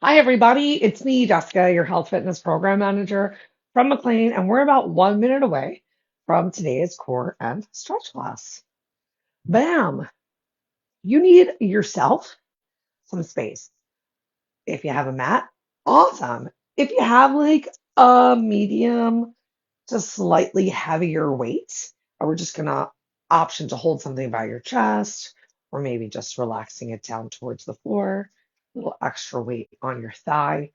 Hi, everybody. It's me, Jessica, your health fitness program manager from McLean, and we're about 1 minute away from today's core and stretch class. Bam! You need yourself some space. If you have a mat, awesome. If you have like a medium to slightly heavier weight, or we're just gonna option to hold something by your chest, or maybe just relaxing it down towards the floor, a little extra weight on your thigh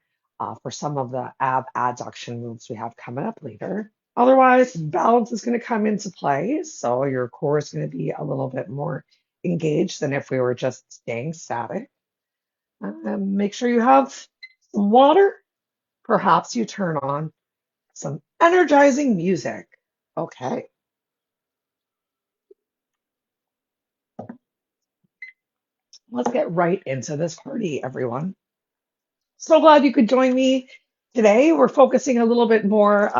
for some of the ab adduction moves we have coming up later. Otherwise, balance is going to come into play, so your core is going to be a little bit more engaged than if we were just staying static. Make sure you have some water. Perhaps you turn on some energizing music. Okay, let's get right into this party, everyone. So glad you could join me today. We're focusing a little bit more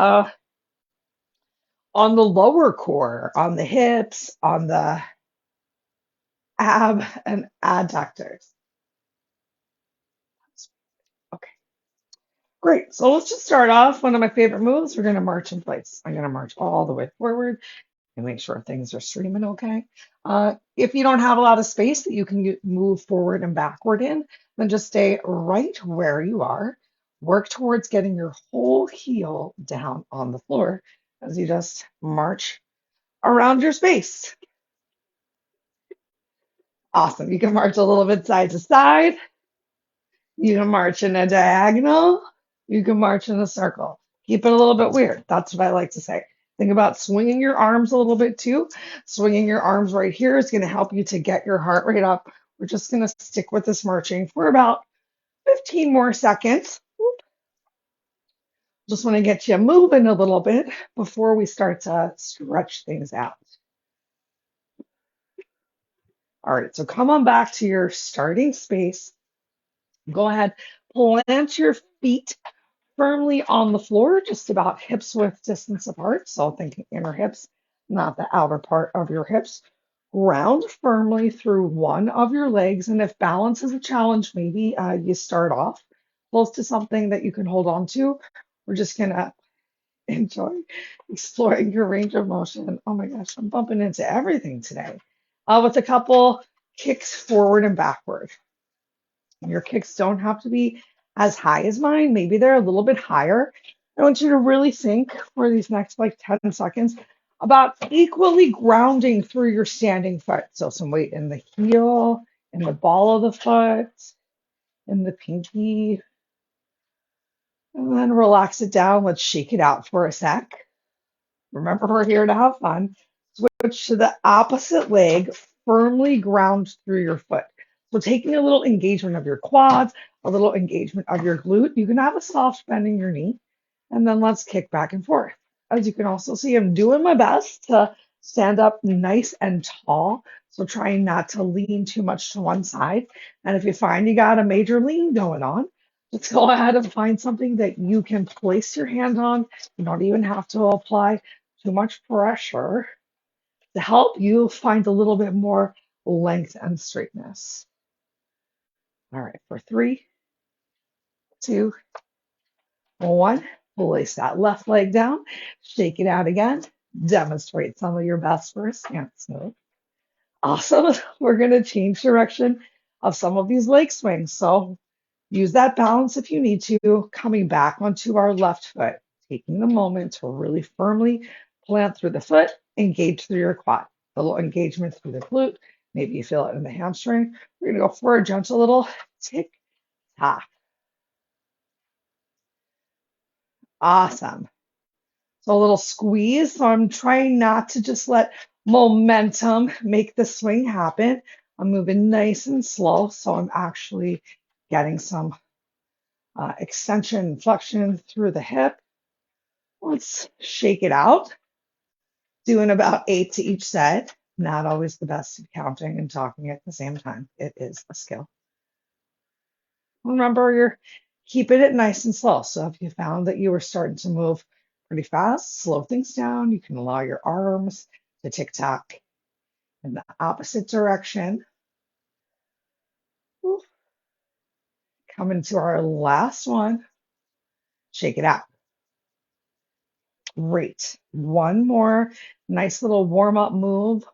on the lower core, on the hips, on the ab and adductors. Okay, great. So let's just start off. One of my favorite moves, we're going to march in place. I'm going to march all the way forward and make sure things are streaming okay. If you don't have a lot of space that you can move forward and backward in, then just stay right where you are. Work towards getting your whole heel down on the floor as you just march around your space. Awesome. You can march a little bit side to side. You can march in a diagonal. You can march in a circle. Keep it a little bit weird. That's what I like to say. Think about swinging your arms a little bit too. Swinging your arms right here is going to help you to get your heart rate up. We're just going to stick with this marching for about 15 more seconds. Just want to get you moving a little bit before we start to stretch things out. All right, so come on back to your starting space. Go ahead, plant your feet firmly on the floor, just about hips width distance apart. So thinking inner hips, not the outer part of your hips. Ground firmly through one of your legs. And if balance is a challenge, maybe you start off close to something that you can hold on to. We're just going to enjoy exploring your range of motion. Oh my gosh, I'm bumping into everything today. With a couple kicks forward and backward. Your kicks don't have to be as high as mine. Maybe they're a little bit higher. I want you to really think for these next like 10 seconds about equally grounding through your standing foot. So some weight in the heel, in the ball of the foot, in the pinky, and then relax it down. Let's shake it out for a sec. Remember, we're here to have fun. Switch to the opposite leg, firmly ground through your foot. So taking a little engagement of your quads, a little engagement of your glute. You can have a soft bend in your knee, and then let's kick back and forth. As you can also see, I'm doing my best to stand up nice and tall. So trying not to lean too much to one side. And if you find you got a major lean going on, just go ahead and find something that you can place your hand on. You don't even have to apply too much pressure to help you find a little bit more length and straightness. All right, for 3, 2, 1, place that left leg down, shake it out again, demonstrate some of your best for a stance move. Awesome. We're going to change direction of some of these leg swings. So use that balance if you need to, coming back onto our left foot, taking the moment to really firmly plant through the foot, engage through your quad, a little engagement through the glute. Maybe you feel it in the hamstring. We're going to go for a gentle little tick tock. Awesome. So a little squeeze. So I'm trying not to just let momentum make the swing happen. I'm moving nice and slow. So I'm actually getting some extension and flexion through the hip. Let's shake it out. Doing about 8 to each set. Not always the best at counting and talking at the same time. It is a skill. Remember, you're keeping it nice and slow. So if you found that you were starting to move pretty fast, slow things down. You can allow your arms to tick tock in the opposite direction. Coming to our last one. Shake it out. Great. One more nice little warm-up move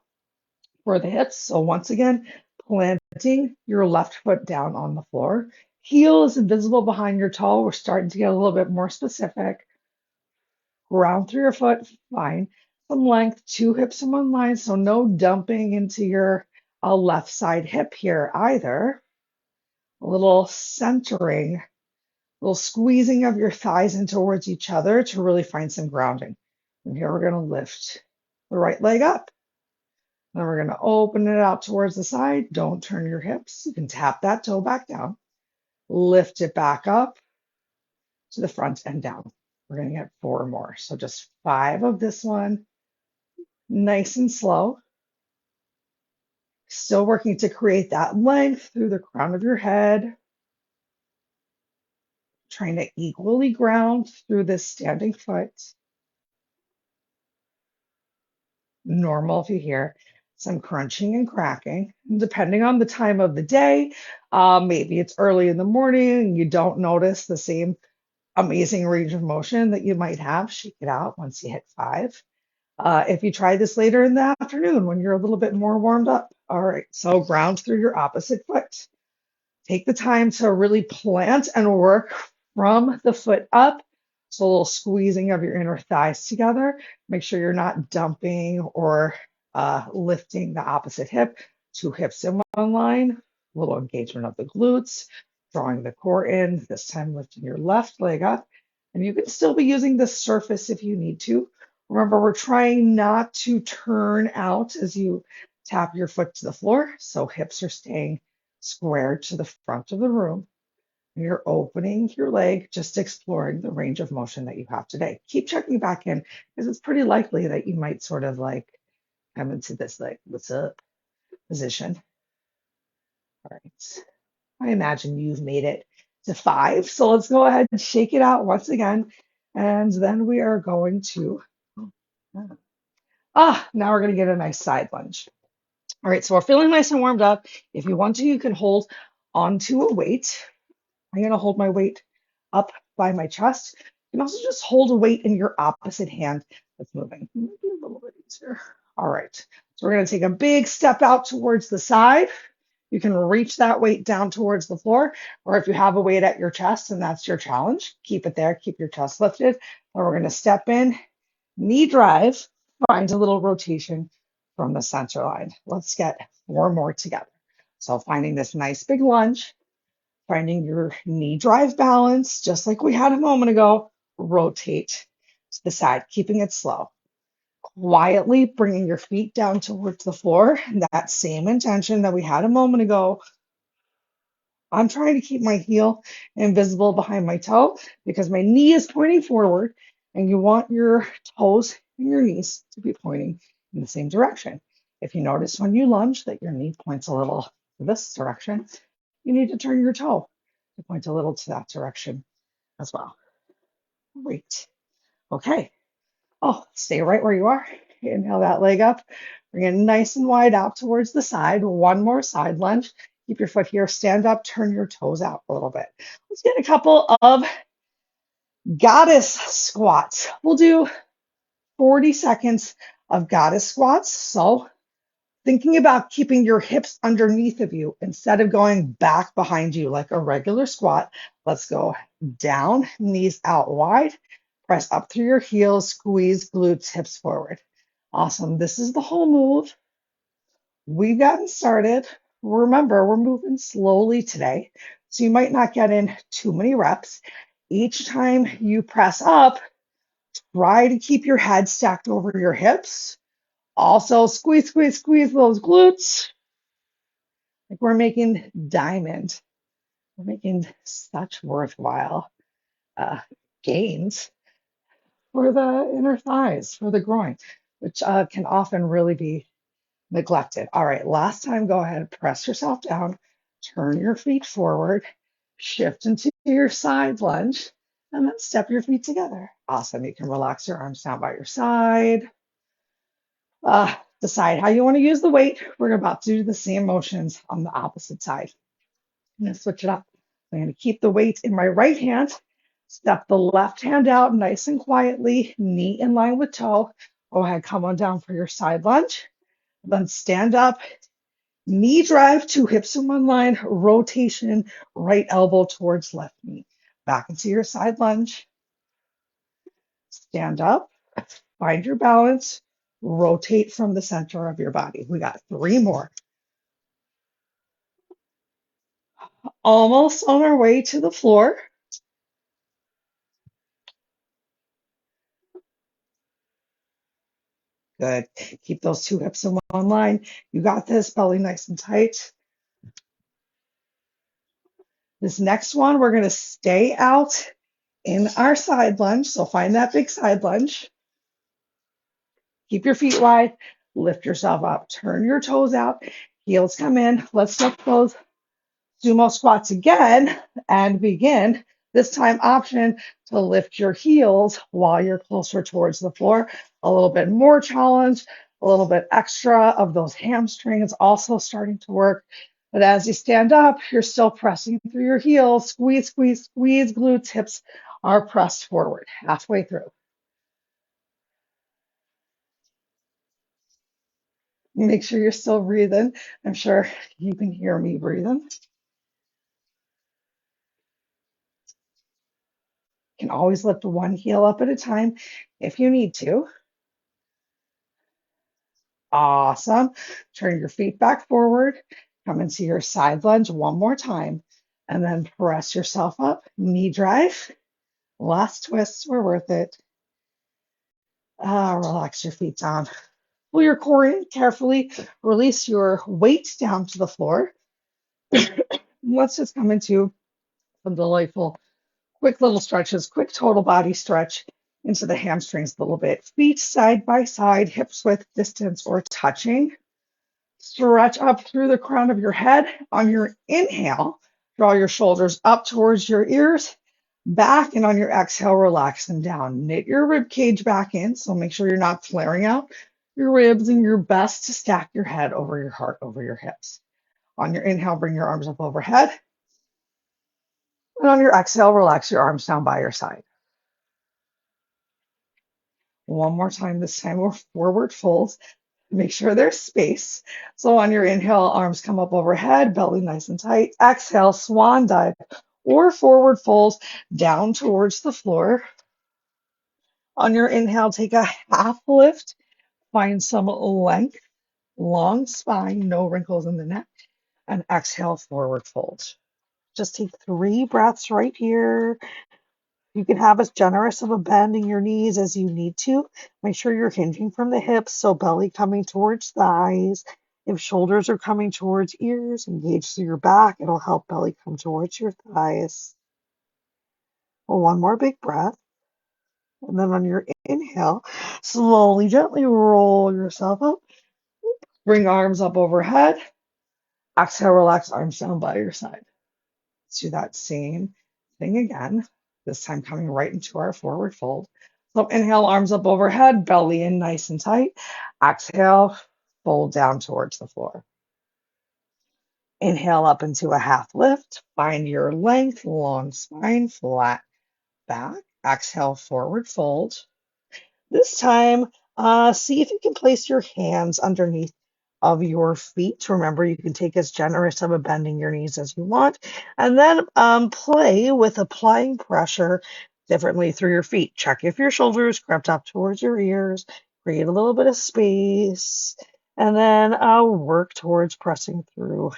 for the hips. So once again, planting your left foot down on the floor. Heel is invisible behind your toe. We're starting to get a little bit more specific. Ground through your foot, fine. Some length, two hips in one line, so no dumping into your left side hip here either. A little centering, a little squeezing of your thighs in towards each other to really find some grounding. And here we're going to lift the right leg up. Then we're going to open it out towards the side. Don't turn your hips. You can tap that toe back down. Lift it back up to the front and down. We're going to get 4 more. So just 5 of this one. Nice and slow. Still working to create that length through the crown of your head. Trying to equally ground through this standing foot. Normal if you hear some crunching and cracking. Depending on the time of the day, maybe it's early in the morning and you don't notice the same amazing range of motion that you might have. Shake it out once you hit 5. If you try this later in the afternoon when you're a little bit more warmed up. All right, so ground through your opposite foot. Take the time to really plant and work from the foot up. So a little squeezing of your inner thighs together. Make sure you're not dumping or lifting the opposite hip. 2 hips in one line. A little engagement of the glutes. Drawing the core in. This time lifting your left leg up. And you can still be using the surface if you need to. Remember, we're trying not to turn out as you tap your foot to the floor. So hips are staying square to the front of the room. And you're opening your leg, just exploring the range of motion that you have today. Keep checking back in because it's pretty likely that you might sort of like come into this like, what's up position. All right. I imagine you've made it to 5. So let's go ahead and shake it out once again. And then we are going to, now we're going to get a nice side lunge. All right, so we're feeling nice and warmed up. If you want to, you can hold onto a weight. I'm going to hold my weight up by my chest. You can also just hold a weight in your opposite hand that's moving. Maybe a little bit easier. All right, so we're going to take a big step out towards the side. You can reach that weight down towards the floor, or if you have a weight at your chest and that's your challenge, keep it there, keep your chest lifted. And we're going to step in, knee drive, find a little rotation from the center line. Let's get 4 more together. So finding this nice big lunge, finding your knee drive balance, just like we had a moment ago, rotate to the side, keeping it slow. Quietly bringing your feet down towards the floor. That same intention that we had a moment ago. I'm trying to keep my heel invisible behind my toe because my knee is pointing forward and you want your toes and your knees to be pointing in the same direction. If you notice when you lunge that your knee points a little this direction, you need to turn your toe to point a little to that direction as well. Great. Okay. Oh, stay right where you are. Inhale that leg up. Bring it nice and wide out towards the side. One more side lunge. Keep your foot here. Stand up. Turn your toes out a little bit. Let's get a couple of goddess squats. We'll do 40 seconds of goddess squats. So thinking about keeping your hips underneath of you instead of going back behind you like a regular squat. Let's go down, knees out wide. Press up through your heels, squeeze glutes, hips forward. Awesome. This is the whole move. We've gotten started. Remember, we're moving slowly today, so you might not get in too many reps. Each time you press up, try to keep your head stacked over your hips. Also, squeeze, squeeze, squeeze those glutes. Like we're making diamond. We're making such worthwhile gains for the inner thighs, for the groin, which can often really be neglected. All right, last time, go ahead and press yourself down, turn your feet forward, shift into your side lunge, and then step your feet together. Awesome. You can relax your arms down by your side. Decide how you want to use the weight. We're about to do the same motions on the opposite side. I'm going to switch it up. I'm going to keep the weight in my right hand. Step the left hand out nice and quietly, knee in line with toe. Go ahead, come on down for your side lunge. Then stand up, knee drive, two hips in one line, rotation, right elbow towards left knee. Back into your side lunge. Stand up, find your balance, rotate from the center of your body. We got 3 more. Almost on our way to the floor. Good. Keep those 2 hips in one line. You got this, belly nice and tight. This next one, we're going to stay out in our side lunge. So find that big side lunge. Keep your feet wide. Lift yourself up. Turn your toes out. Heels come in. Let's lift those sumo squats again and begin. This time option to lift your heels while you're closer towards the floor. A little bit more challenge, a little bit extra of those hamstrings also starting to work. But as you stand up, you're still pressing through your heels. Squeeze, squeeze, squeeze. Glutes, hips are pressed forward halfway through. Make sure you're still breathing. I'm sure you can hear me breathing. You can always lift one heel up at a time if you need to. Awesome. Turn your feet back forward. Come into your side lunge one more time. And then press yourself up. Knee drive. Last twists were worth it. Relax your feet down. Pull your core in carefully. Release your weight down to the floor. Let's just come into some delightful, quick little stretches, quick total body stretch into the hamstrings a little bit. Feet side by side, hips width distance or touching. Stretch up through the crown of your head. On your inhale, draw your shoulders up towards your ears, back, and on your exhale, relax them down. Knit your rib cage back in, so make sure you're not flaring out your ribs, and your best to stack your head over your heart, over your hips. On your inhale, bring your arms up overhead. And on your exhale, relax your arms down by your side. One more time, this time we're forward folds. Make sure there's space. So on your inhale, arms come up overhead, belly nice and tight. Exhale, swan dive or forward fold down towards the floor. On your inhale, take a half lift. Find some length, long spine, no wrinkles in the neck. And exhale, forward fold. Just take 3 breaths right here. You can have as generous of a bend in your knees as you need to. Make sure you're hinging from the hips, so belly coming towards thighs. If shoulders are coming towards ears, engage through your back. It'll help belly come towards your thighs. Well, one more big breath. And then on your inhale, slowly, gently roll yourself up. Bring arms up overhead. Exhale, relax arms down by your side. Let's do that same thing again, this time coming right into our forward fold. So inhale, arms up overhead, belly in nice and tight. Exhale, fold down towards the floor. Inhale up into a half lift. Find your length, long spine, flat back. Exhale, forward fold. This time, see if you can place your hands underneath of your feet. Remember, you can take as generous of a bending your knees as you want, and then play with applying pressure differently through your feet. Check if your shoulders crept up towards your ears, create a little bit of space, and then work towards pressing through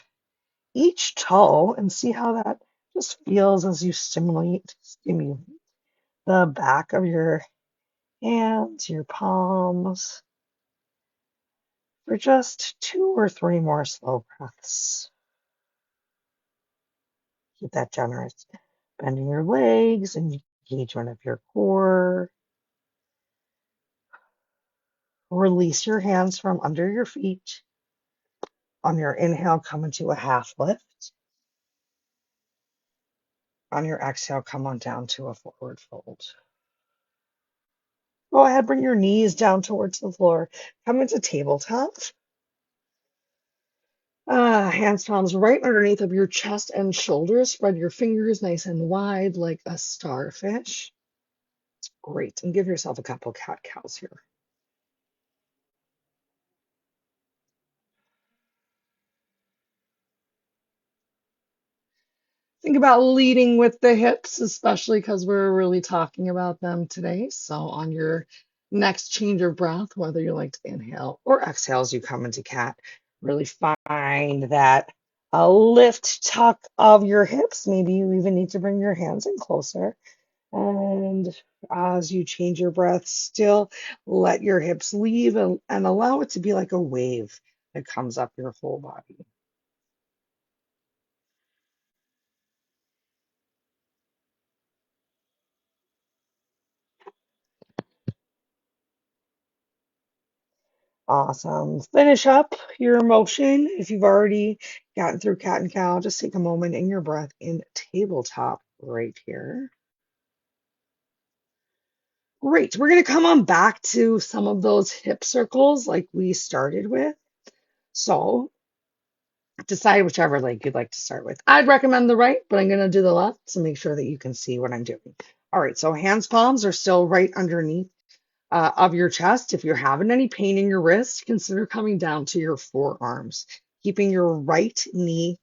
each toe and see how that just feels as you stimulate the back of your hands, your palms, for just 2 or 3 more slow breaths. Keep that generous. Bending your legs, engagement of your core. Release your hands from under your feet. On your inhale, come into a half lift. On your exhale, come on down to a forward fold. Go ahead, bring your knees down towards the floor. Come into tabletop. Hands, palms right underneath of your chest and shoulders. Spread your fingers nice and wide like a starfish. Great. And give yourself a couple cat cows here. Think about leading with the hips, especially because we're really talking about them today. So on your next change of breath, whether you like to inhale or exhale as you come into cat, really find that a lift tuck of your hips. Maybe you even need to bring your hands in closer. And as you change your breath, still let your hips leave and allow it to be like a wave that comes up your whole body. Awesome. Finish up your motion. If you've already gotten through cat and cow, just take a moment in your breath in tabletop right here. Great. We're going to come on back to some of those hip circles like we started with. So decide whichever leg you'd like to start with. I'd recommend the right, but I'm going to do the left to make sure that you can see what I'm doing. All right. So hands, palms are still right underneath of your chest. If you're having any pain in your wrist, consider coming down to your forearms, keeping your left knee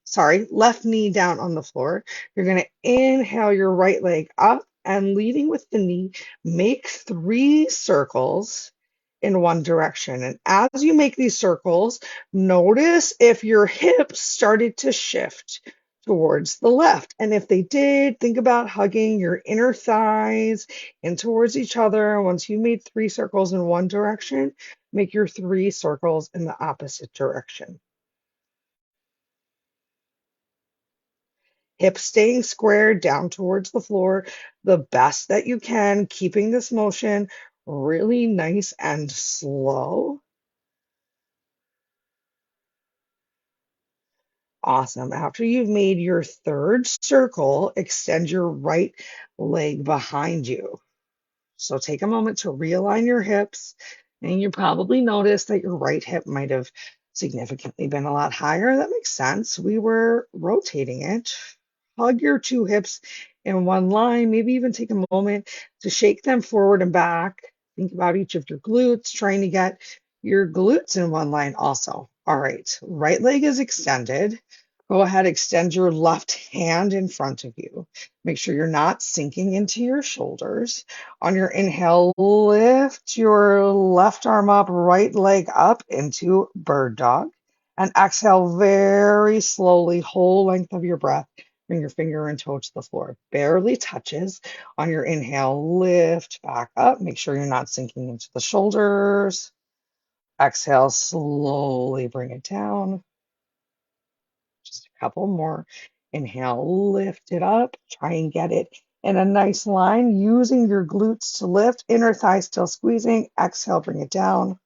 down on the floor. You're going to inhale your right leg up and leading with the knee, make 3 circles in one direction. And as you make these circles, notice if your hips started to shift towards the left. And if they did, think about hugging your inner thighs in towards each other. Once you made 3 circles in one direction, make your 3 circles in the opposite direction. Hips staying squared down towards the floor the best that you can, keeping this motion really nice and slow. Awesome. After you've made your 3rd circle, extend your right leg behind you. So take a moment to realign your hips, and you probably noticed that your right hip might have significantly been a lot higher. That makes sense. We were rotating it. Hug your 2 hips in one line. Maybe even take a moment to shake them forward and back. Think about each of your glutes, trying to get your glutes in one line also. All right, right leg is extended. Go ahead, extend your left hand in front of you. Make sure you're not sinking into your shoulders. On your inhale, lift your left arm up, right leg up into bird dog. And exhale very slowly, whole length of your breath. Bring your finger and toe to the floor. Barely touches. On your inhale, lift back up. Make sure you're not sinking into the shoulders. Exhale, slowly bring it down. Just a couple more. Inhale, lift it up. Try and get it in a nice line, using your glutes to lift. Inner thigh still squeezing. Exhale, bring it down.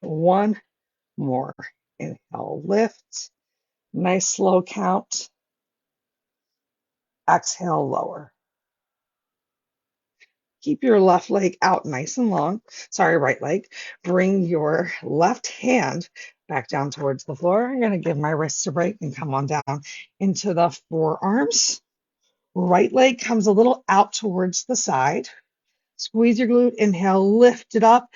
One more. Inhale, lift. Nice slow count. Exhale, lower. Keep your left leg out nice and long. Sorry, right leg. Bring your left hand back down towards the floor. I'm going to give my wrists a break and come on down into the forearms. Right leg comes a little out towards the side. Squeeze your glute. Inhale, lift it up.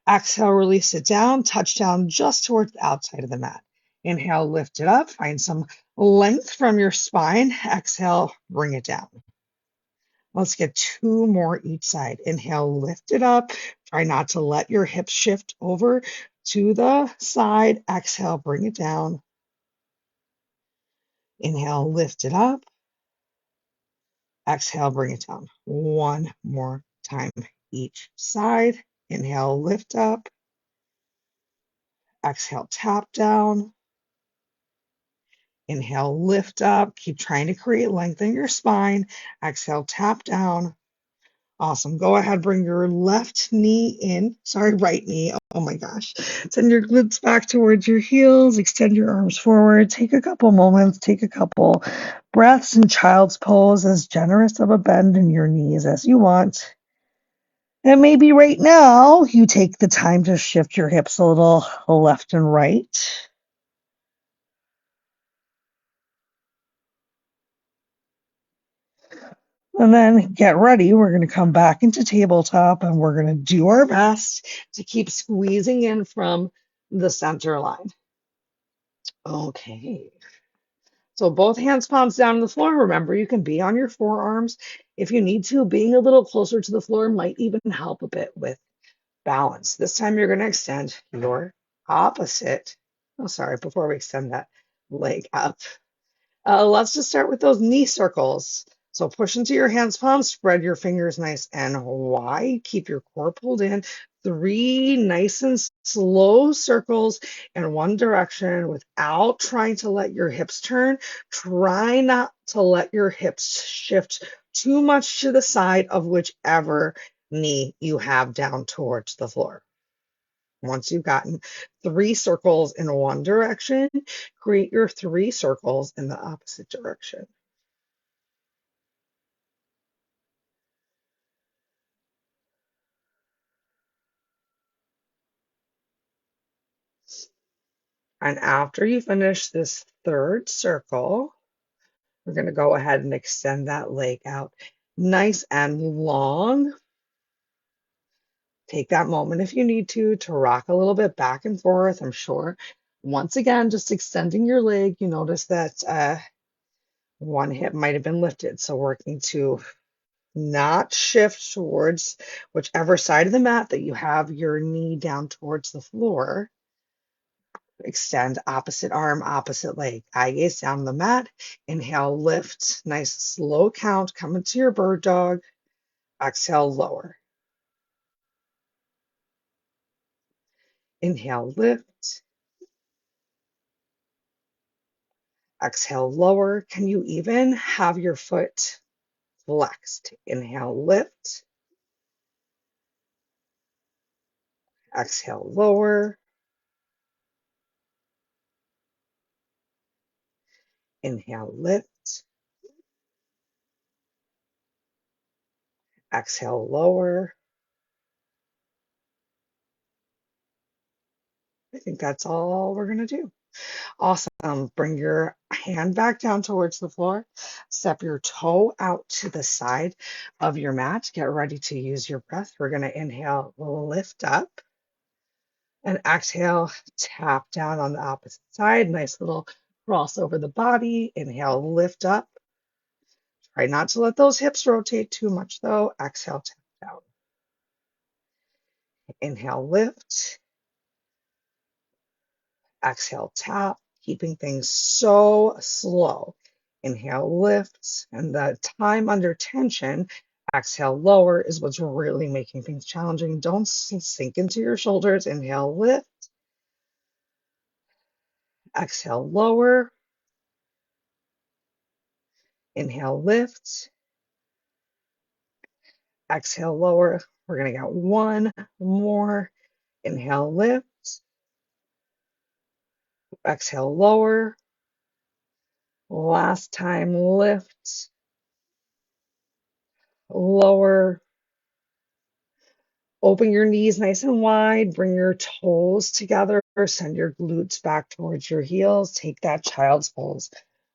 Exhale, release it down. Touch down just towards the outside of the mat. Inhale, lift it up. Find some length from your spine. Exhale, bring it down. Let's get 2 more each side. Inhale, lift it up. Try not to let your hips shift over to the side. Exhale, bring it down. Inhale, lift it up. Exhale, bring it down. One more time each side. Inhale, lift up. Exhale, tap down. Inhale, lift up. Keep trying to create length in your spine. Exhale, tap down. Awesome. Go ahead, bring your left knee in. Sorry, right knee. Oh my gosh. Send your glutes back towards your heels. Extend your arms forward. Take a couple moments. Take a couple breaths in child's pose, as generous of a bend in your knees as you want. And maybe right now you take the time to shift your hips a little left and right. And then get ready. We're going to come back into tabletop and we're going to do our best to keep squeezing in from the center line. Okay. So both hands, palms down on the floor. Remember, you can be on your forearms if you need to. Being a little closer to the floor might even help a bit with balance. This time you're going to extend your opposite. Oh, sorry, before we extend that leg up. Let's just start with those knee circles. So push into your hands, palms, spread your fingers nice and wide. Keep your core pulled in. 3 nice and slow circles in one direction without trying to let your hips turn. Try not to let your hips shift too much to the side of whichever knee you have down towards the floor. Once you've gotten 3 circles in one direction, create your 3 circles in the opposite direction. And after you finish this 3rd circle, we're going to go ahead and extend that leg out nice and long. Take that moment if you need to rock a little bit back and forth. I'm sure once again, just extending your leg, you notice that one hip might have been lifted. So working to not shift towards whichever side of the mat that you have your knee down towards the floor. Extend opposite arm, opposite leg. Eye gaze down the mat. Inhale, lift. Nice slow count. Come into your bird dog. Exhale, lower. Inhale, lift. Exhale, lower. Can you even have your foot flexed? Inhale, lift. Exhale, lower. Inhale, lift. Exhale, lower. I think that's all we're going to do. Awesome. Bring your hand back down towards the floor. Step your toe out to the side of your mat. Get ready to use your breath. We're going to inhale, lift up, and exhale, tap down on the opposite side. Nice little cross over the body. Inhale, lift up. Try not to let those hips rotate too much though. Exhale, tap down. Inhale, lift. Exhale, tap, keeping things so slow. Inhale, lift, and the time under tension, exhale, lower is what's really making things challenging. Don't sink into your shoulders. Inhale, lift, exhale, lower, inhale, lift, exhale, lower. We're going to get one more. Inhale, lift, exhale, lower. Last time, lift, lower. Open your knees nice and wide. Bring your toes together. Send your glutes back towards your heels. Take that child's pose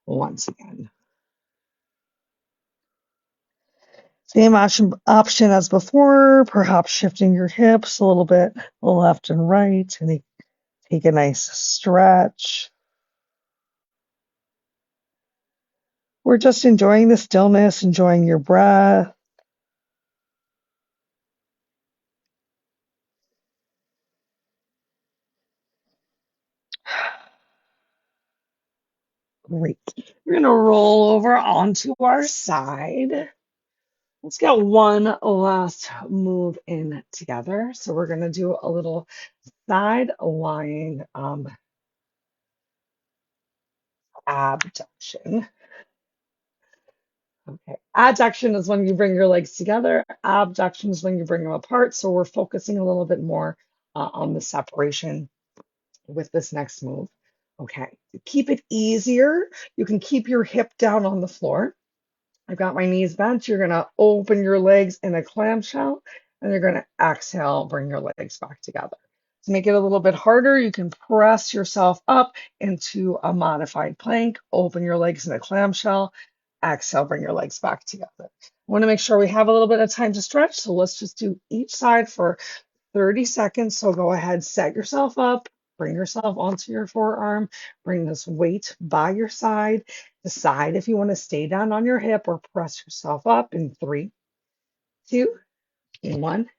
once again. Same option as before, perhaps shifting your hips a little bit left and right. And take a nice stretch. We're just enjoying the stillness, enjoying your breath. Great. We're going to roll over onto our side. Let's get one last move in together. So we're going to do a little side lying abduction. Okay. Adduction is when you bring your legs together. Abduction is when you bring them apart. So we're focusing a little bit more on the separation with this next move. Okay. To keep it easier, you can keep your hip down on the floor. I've got my knees bent. You're going to open your legs in a clamshell, and you're going to exhale, bring your legs back together. To make it a little bit harder, you can press yourself up into a modified plank, open your legs in a clamshell, Exhale, bring your legs back together. I want to make sure we have a little bit of time to stretch, so let's just do each side for 30 seconds. So go ahead, set yourself up, bring yourself onto your forearm, bring this weight by your side. Decide if you want to stay down on your hip or press yourself up in 3, 2, 1.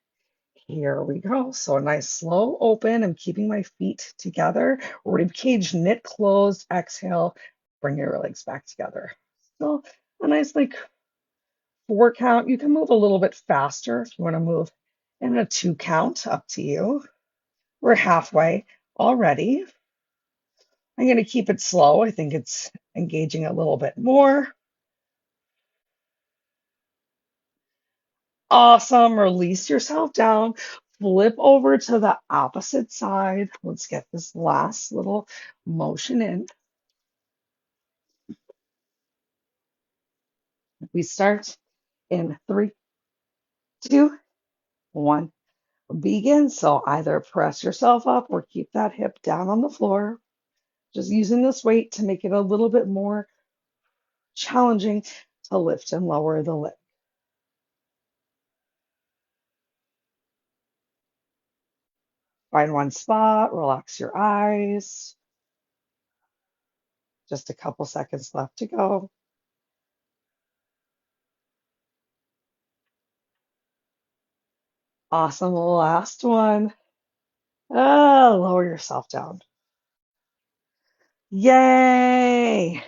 Here we go. So a nice slow open. I'm keeping my feet together. Rib cage knit closed. Exhale. Bring your legs back together. So a nice like 4 count. You can move a little bit faster if you want to move in a 2 count. Up to you. We're halfway already. I'm going to keep it slow. I think it's engaging a little bit more. Awesome. Release yourself down. Flip over to the opposite side. Let's get this last little motion in. We start in 3, 2, 1. Begin. So either press yourself up or keep that hip down on the floor. Just using this weight to make it a little bit more challenging to lift and lower the leg. Find one spot, relax your eyes. Just a couple seconds left to go. Awesome. Last one. Lower yourself down. Yay.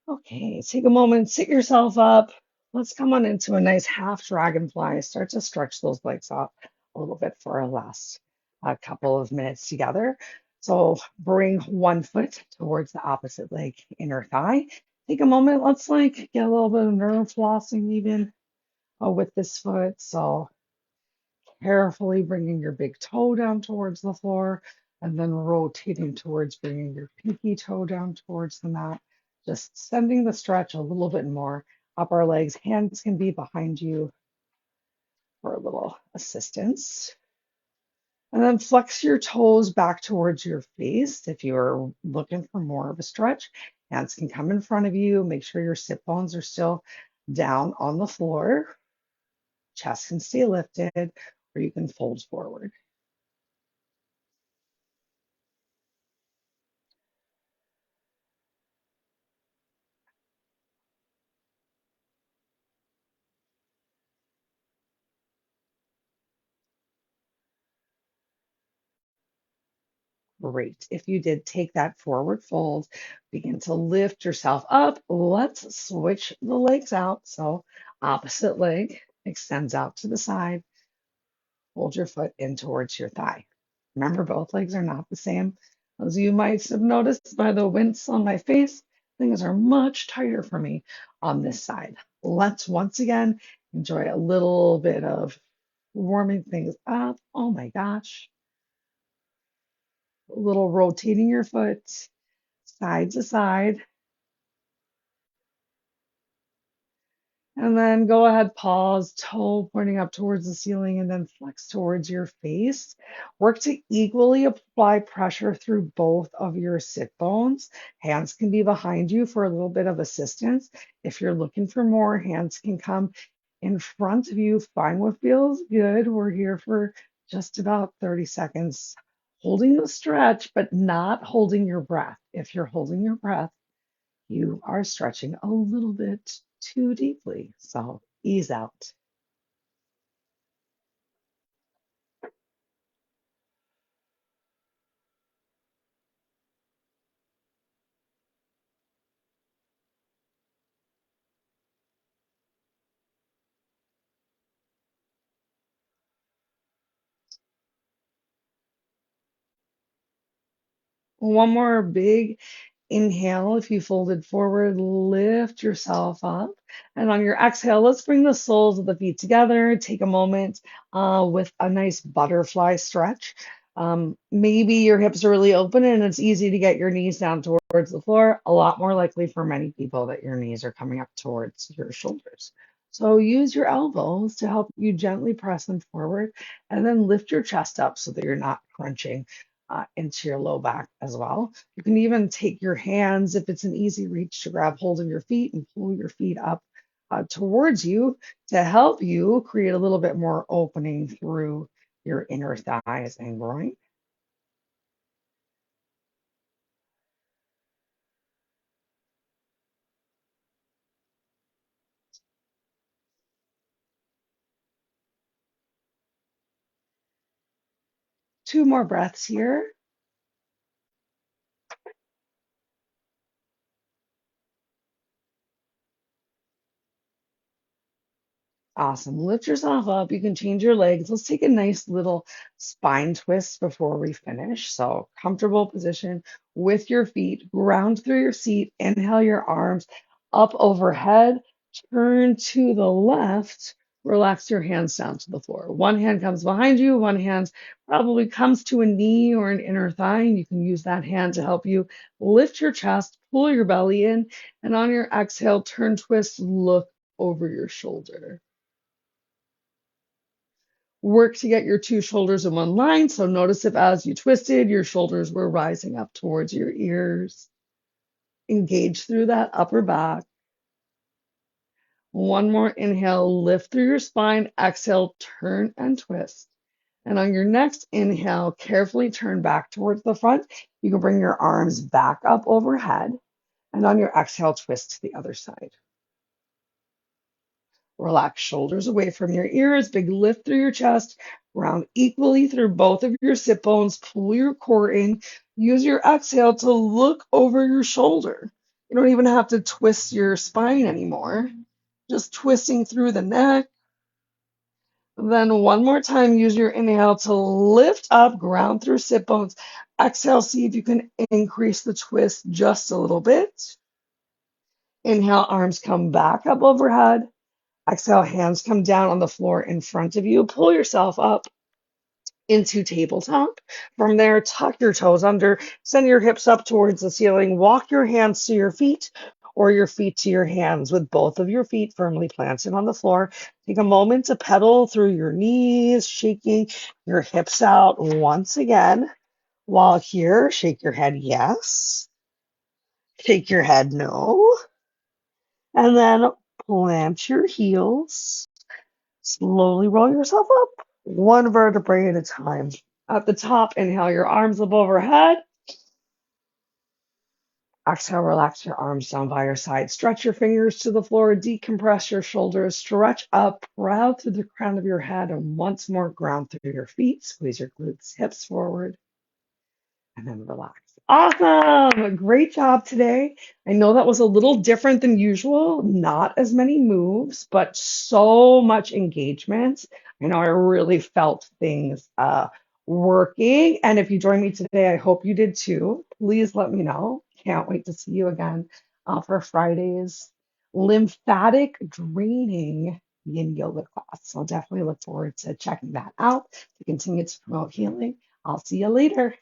Okay, take a moment, sit yourself up. Let's come on into a nice half dragonfly. Start to stretch those legs out a little bit for our last couple of minutes together. So bring one foot towards the opposite leg, inner thigh. Take a moment. Let's like get a little bit of nerve flossing even with this foot. So carefully bringing your big toe down towards the floor and then rotating towards bringing your pinky toe down towards the mat. Just sending the stretch a little bit more up our legs. Hands can be behind you for a little assistance. And then flex your toes back towards your face. If you're looking for more of a stretch, hands can come in front of you. Make sure your sit bones are still down on the floor. Chest can stay lifted, or you can fold forward. Great. If you did take that forward fold, begin to lift yourself up. Let's switch the legs out. So opposite leg extends out to the side. Hold your foot in towards your thigh. Remember, both legs are not the same. As you might have noticed by the wince on my face, things are much tighter for me on this side. Let's once again enjoy a little bit of warming things up. Oh my gosh. A little rotating your foot side to side. And then go ahead, pause, toe pointing up towards the ceiling, and then flex towards your face. Work to equally apply pressure through both of your sit bones. Hands can be behind you for a little bit of assistance. If you're looking for more, hands can come in front of you. Find what feels good. We're here for just about 30 seconds. Holding the stretch, but not holding your breath. If you're holding your breath, you are stretching a little bit too deeply. So ease out. One more big inhale. If you folded forward, lift yourself up. And on your exhale, let's bring the soles of the feet together. Take a moment with a nice butterfly stretch. Maybe your hips are really open and it's easy to get your knees down towards the floor. A lot more likely for many people that your knees are coming up towards your shoulders. So use your elbows to help you gently press them forward and then lift your chest up so that you're not crunching into your low back as well. You can even take your hands, if it's an easy reach, to grab hold of your feet and pull your feet up towards you to help you create a little bit more opening through your inner thighs and groin. Two more breaths here. Awesome. Lift yourself up. You can change your legs. Let's take a nice little spine twist before we finish. So, comfortable position with your feet. Ground through your seat. Inhale your arms up overhead. Turn to the left. Relax your hands down to the floor. One hand comes behind you. One hand probably comes to a knee or an inner thigh. And you can use that hand to help you lift your chest, pull your belly in. And on your exhale, turn, twist, look over your shoulder. Work to get your two shoulders in one line. So notice if as you twisted, your shoulders were rising up towards your ears. Engage through that upper back. One more inhale, lift through your spine. Exhale, turn and twist. And on your next inhale, carefully turn back towards the front. You can bring your arms back up overhead. And on your exhale, twist to the other side. Relax shoulders away from your ears, big lift through your chest, round equally through both of your sit bones, pull your core in. Use your exhale to look over your shoulder. You don't even have to twist your spine anymore. Just twisting through the neck. Then one more time, use your inhale to lift up, ground through sit bones. Exhale, see if you can increase the twist just a little bit. Inhale, arms come back up overhead. Exhale, hands come down on the floor in front of you. Pull yourself up into tabletop. From there, tuck your toes under, send your hips up towards the ceiling. Walk your hands to your feet or your feet to your hands with both of your feet firmly planted on the floor. Take a moment to pedal through your knees, shaking your hips out once again. While here, shake your head yes, shake your head no, and then plant your heels. Slowly roll yourself up, one vertebrae at a time. At the top, inhale your arms up overhead. Exhale, relax your arms down by your side. Stretch your fingers to the floor, decompress your shoulders, stretch up, proud through the crown of your head, and once more ground through your feet. Squeeze your glutes, hips forward, and then relax. Awesome. Great job today. I know that was a little different than usual. Not as many moves, but so much engagement. I know I really felt things working. And if you joined me today, I hope you did too. Please let me know. Can't wait to see you again for Friday's lymphatic draining yin yoga class. So I'll definitely look forward to checking that out to continue to promote healing. I'll see you later.